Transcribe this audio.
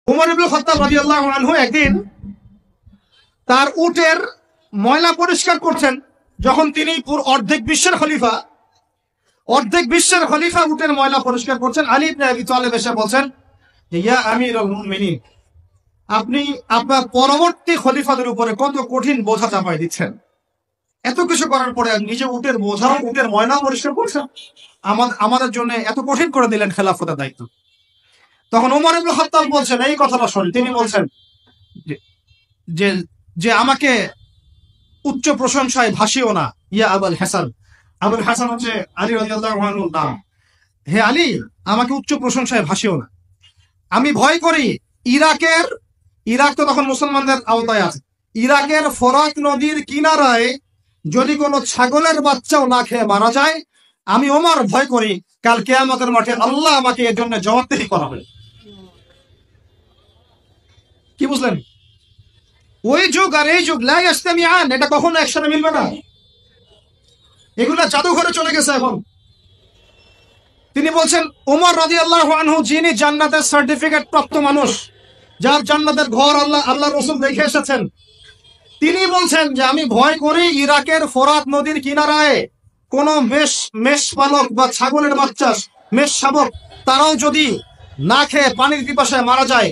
উমর ইবনে খাত্তাব রাদিয়াল্লাহু আনহু একদিন তার উটের ময়লা পরিষ্কার করছেন। যখন তিনি অর্ধেক বিশ্বের খলিফা উটের ময়লা পরিষ্কার করছেন, আলী ইবনে আবি তালেব এসে বলছেন যে, ইয়া আমিরুল মুমিনিন, আপনি আপনার পরবর্তী খলিফাদের উপরে কত কঠিন বোঝা চাপাই দিচ্ছেন। এত কিছু করার পরে নিজে উটের ময়লা পরিষ্কার করছেন, আমাদের জন্য এত কঠিন করে দিলেন খেলাফতের দায়িত্ব। তখন উমর ইবনে খাত্তাব বলছেন, এই কথাটা শুন, তিনি বলছেন যে যে আমাকে উচ্চ প্রশংসায় ভাসিও না, ইয়া আবুল হাসান। আবুল হাসান হচ্ছে আলী রাদিয়াল্লাহু আনহুর নাম। হে আলী, আমাকে উচ্চ প্রশংসায় ভাসিও না। আমি ভয় করি ইরাক তো তখন মুসলমানদের আওতায় আছে, ইরাকের ফরাত নদীর কিনারায় যদি কোনো ছাগলের বাচ্চাও না খেয়ে মারা যায়, আমি ওমর ভয় করি কাল কিয়ামতের মাঠে আল্লাহ আমাকে এর জন্য জবাবদিহি করাবে। কি বুঝলেন? ওই যুগ আর এই যুগ লা ইয়াস্তামিআন, এটা কখনো একসাথে মিলবে না। এগুলা জাদুঘরে চলে গেছে এখন। তিনি বলছেন ওমর রাদিয়াল্লাহু আনহু, যিনি জান্নাতের সার্টিফিকেট প্রাপ্ত মানুষ, যার জান্নাতের ঘর আল্লাহ রাসূল দেখে এসেছেন, তিনি বলছেন যে আমি ভয় করি ইরাকের ফরাত নদীর কিনারায় কোন মেষ পালক বা ছাগলের বাচ্চা, মেষ শাবক, তারাও যদি না খেয়ে পানির পিপাসায় মারা যায়,